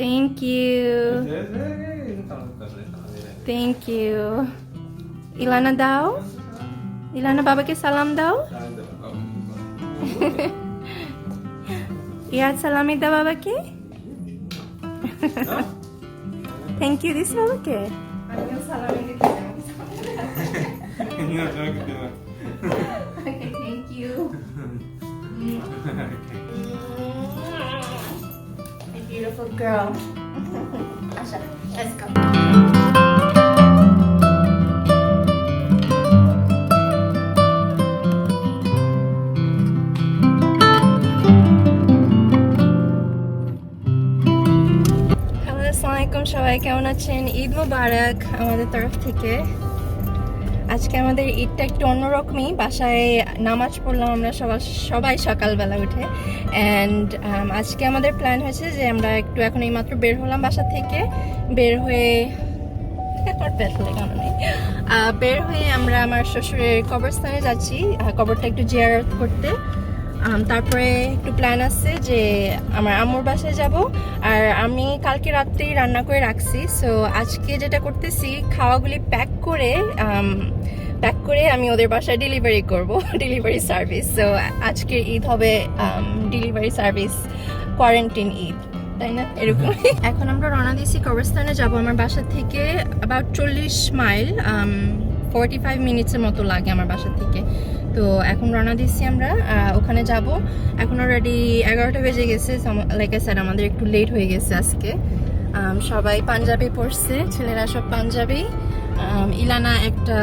Thank you. Thank you. Ilana দাও। Ilana বাবাকে সালাম দাও। ইয়ার সালামি দাও বাবাকে। Thank you দিস বাবাকে। আমিও সালামি দিতে চাই। Okay, thank you. A beautiful girl. Asha, let's go. আসসালামাইকুম সবাই, কেমন আছেন? ঈদ মুবারক আমাদের তরফ থেকে। আজকে আমাদের ঈদটা একটু অন্যরকমই। বাসায় নামাজ পড়লাম আমরা সবাই সকালবেলা উঠে। অ্যান্ড আজকে আমাদের প্ল্যান হয়েছে যে আমরা একটু এখন এইমাত্র বের হলাম বাসা থেকে। বের হয়ে আমরা আমার শ্বশুরের কবরস্থানে যাচ্ছি, কবরটা একটু জিয়ারত করতে। তারপরে একটু প্ল্যান আছে যে আমার আম্মুর বাসায় যাব। আর আমি কালকে রাত্রেই রান্না করে রাখছি। সো আজকে যেটা করতেছি, খাওয়াগুলি প্যাক করে আমি ওদের বাসায় ডেলিভারি করব, ডেলিভারি সার্ভিস। সো আজকে ঈদ হবে ডেলিভারি সার্ভিস, কোয়ারেন্টিন ঈদ, তাই না? এরকম। এখন আমরা রওনা দিয়েছি কবরস্থানে যাব আমার বাসা থেকে। অ্যাবাউট 40 মাইল, 45 মিনিটসের মতো লাগে আমার বাসা থেকে। তো এখন রওনা দিচ্ছি আমরা ওখানে যাব। এখন অলরেডি 11টা বেজে গেছে। লাইক আই সেড, আমাদের একটু লেট হয়ে গেছে আজকে। সবাই পাঞ্জাবি পরছে, ছেলেরা সব পাঞ্জাবি। ইলানা একটা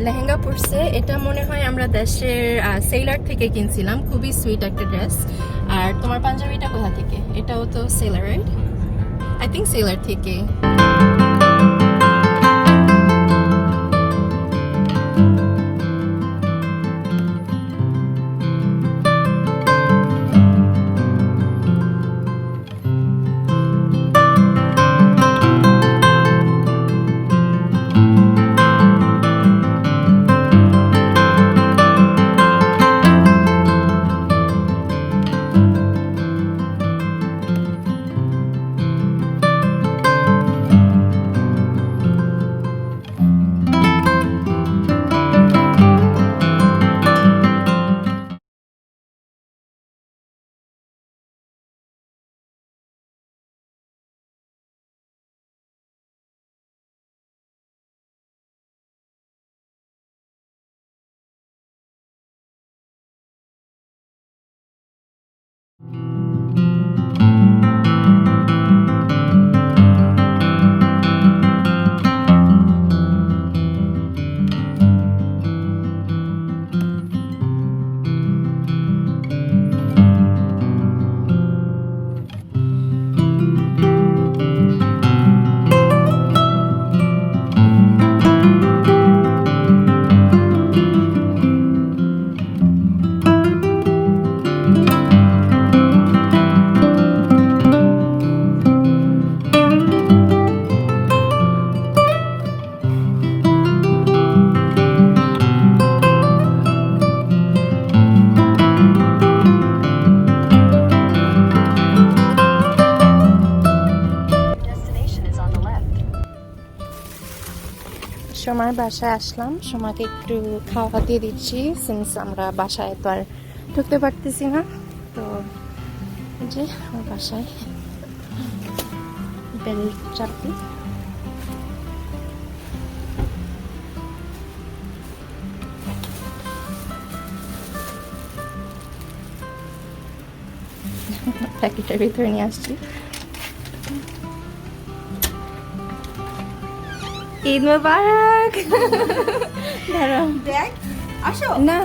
লেহেঙ্গা পরছে, এটা মনে হয় আমরা দেশের সেলার থেকে কিনছিলাম, খুবই সুইট একটা ড্রেস। আর তোমার পাঞ্জাবিটা কোথা থেকে? এটাও তো seller, right? I think seller থেকে। সোমার বাসায় আসলাম। সোমাকে একটু খাওয়া দিয়ে দিচ্ছি, সিন্স আমরা বাসায় তো আর ঢুকতে পারতেছি না। তো যে আমার বাসায় বেল চাপি। প্যাকেটের ভিতরে নিয়ে আসছি। ঈদ মুবারক। দাঁড়াও, দেখ আসো। না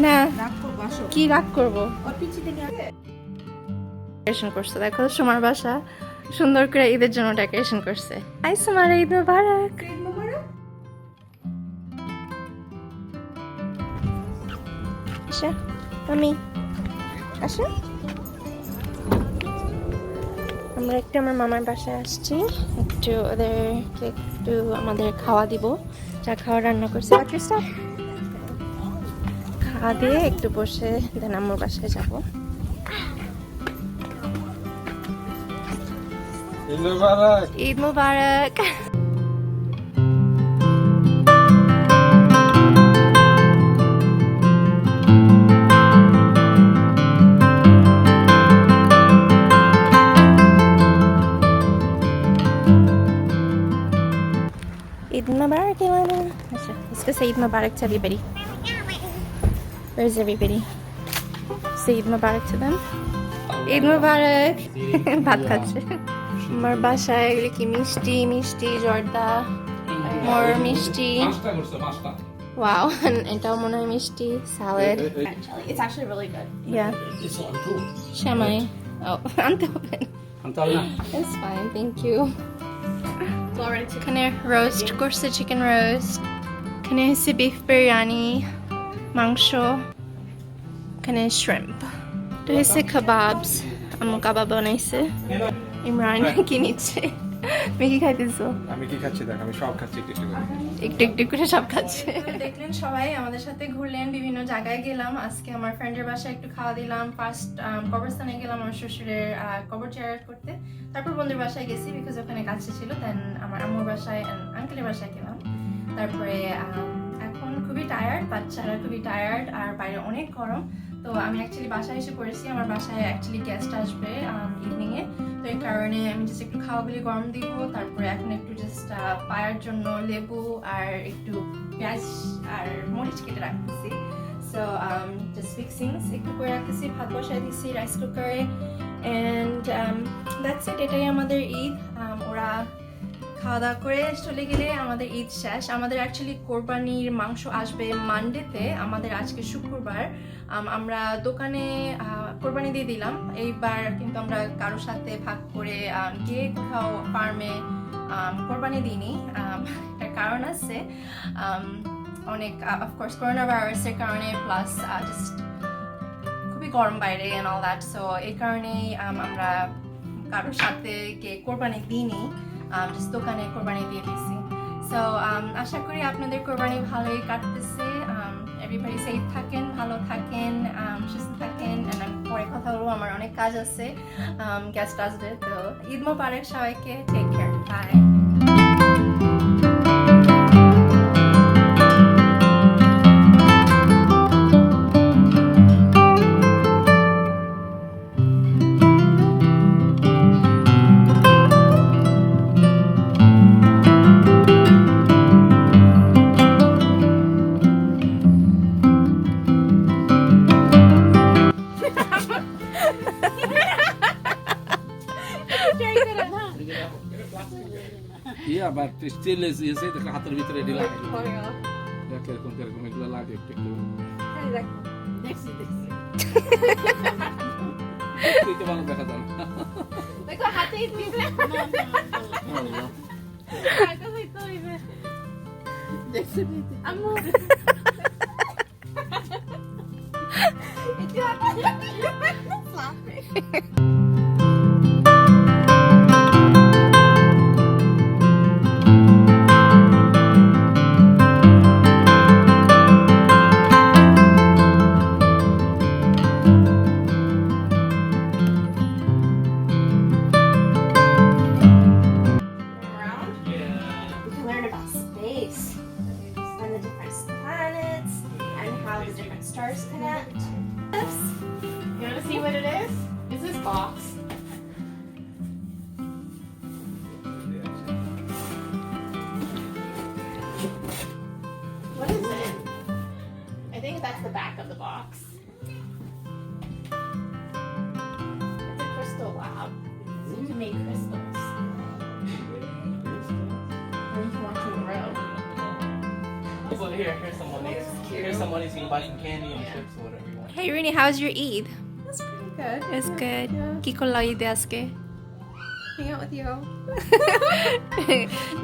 না, রাগ করবো, আসো। কি রাগ করবো? ওর পিছে থেকে ডেকোরেশন করছে, দেখো সোমার বাসা সুন্দর করে ঈদের জন্য ডেকোরেশন করছে। আই সোমার, ঈদ মুবারক। ঈদ মুবারক। আসো আমি, আসো। আমরা একটু আমার মামার বাসায় আসছি, একটু ওদেরকে একটু আমাদের খাওয়া দিব, যা খাওয়া রান্না করছে। খাওয়া দিয়ে একটু বসে দেন আমার বাসায় যাব। Eid Mubarak. Eid Mubarak. Eid Mubarak, Ilana. Let's go say Eid Mubarak to everybody. Where's everybody? Say Eid Mubarak to them. Eid Mubarak. ভাত খাচ্ছে আমার বাসায় এগুলি কি মিষ্টি মিষ্টি জর্দা মোর মিষ্টি ওয়াও এটাও মনে হয় মিষ্টি salad. It's actually really good. Yeah. Shamai. Oh, আনতে হবে না. It's fine, thank you. এখানে রোস্ট করছে চিকেন রোস্ট, এখানে হচ্ছে বিফ বিরিয়ানি মাংস, এখানে শ্রিম্প, এটা হচ্ছে কাবাবস আম্মু কাবাব বানাইছে। ইমরান কি নিচ্ছে? তুমি কি খাইতেছো? আমি কি খাচ্ছি দেখ, আমি সব খাচ্ছি একটু একটু করে সব খাচ্ছে। দেখলেন সবাই আমাদের সাথে ঘুরলেন, বিভিন্ন জায়গায় গেলাম। আজকে আমার ফ্রেন্ডের বাসায় একটু খাওয়া দিলাম, ফার্স্ট কবরস্থানে গেলাম আমার শ্বশুরের কবর জিয়ারত করতে, তারপর বন্ধুর বাসায় গেছি বিকজ ওখানে কাছে ছিল, দেন আমার আম্মুর বাসায় আঙ্কেলের বাসায় গেলাম। তারপরে এখন খুবই টায়ার্ড, বাচ্চারা খুবই টায়ার্ড, আর বাইরে অনেক গরম। তো আমি অ্যাকচুয়ালি বাসায় এসে পড়েছি, আমার বাসায় অ্যাকচুয়ালি গেস্ট আসবে ইভিনিংয়ে, তো এই কারণে আমি জাস্ট একটু খাওয়াগুলি গরম দিব। তারপরে এখন একটু জাস্ট পায়ের জন্য লেবু আর একটু পেঁয়াজ আর মরিচ কেটে রাখতেছি। সো জাস্ট ফিক্সিংস একটু করে রাখতেছি, ভাত বসাই দিচ্ছি রাইস কুকারে, অ্যান্ড দ্যাটস ইট। এটাই আমাদের ঈদ। ওরা খাওয়া দাওয়া করে চলে গেলে আমাদের ঈদ শেষ। আমাদের অ্যাকচুয়ালি কোরবানির মাংস আসবে মানডেতে, আমাদের আজকে শুক্রবার। আমরা দোকানে কোরবানি দিয়ে দিলাম, এইবার কিন্তু আমরা কারোর সাথে ভাগ করে গিয়ে কোথাও ফার্মে কোরবানি দিইনি। এটার কারণ আছে অনেক, অফকোর্স করোনা ভাইরাসের কারণে, প্লাস জাস্ট খুবই গরম বাইরে অ্যান্ড অল দ্যাট। সো এই কারণেই আমরা কারোর সাথে গিয়ে কোরবানি দিইনি, জাস্ট দোকানে কোরবানি দিয়ে দিছি। সো আশা করি আপনাদের কোরবানি ভালোই কাটতেছে। এভরিবডি সেফ থাকেন, ভালো থাকেন, সুস্থ থাকেন। পরে কথা বলবো, আমার অনেক কাজ আছে, গেস্ট আসবে। তো ঈদ মোবারক সবাইকে, take care, bye. Yeah, but still is দেখো হাতের ভিতরে ঢিলা দেখ এরকম এরকম এগুলো লাগে একটু দেখছি একটু ভালো দেখা যায় দেখো হাতে দিলে আল্লাহ কাকে হইতো হইবে দেখছি আম্মু এটা stars connect. You want to see what it is? It's this box. What is it? I think that's the back of the box. It's a crystal lab. So you can make crystals. And you can watch them grow. So here's some money. Here's some money so you can buy some candy and chips or whatever you want. Hey Rooney, how's your Eid? That's pretty good. It's good. কি করলা ঈদে আজকে? Hang out with you.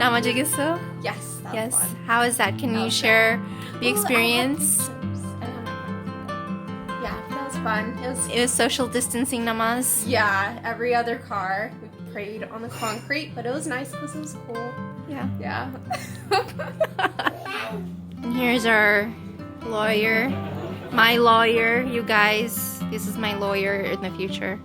নামাজে গেছো? Yes. That Yes. was fun. How is that? Can you share the experience? Yeah, that was fun. It was social distancing namaz. Yeah, every other car we prayed on the concrete, but it was nice because it was cool. Yeah. Yeah. And here's our lawyer. My lawyer, you guys. This is my lawyer in the future.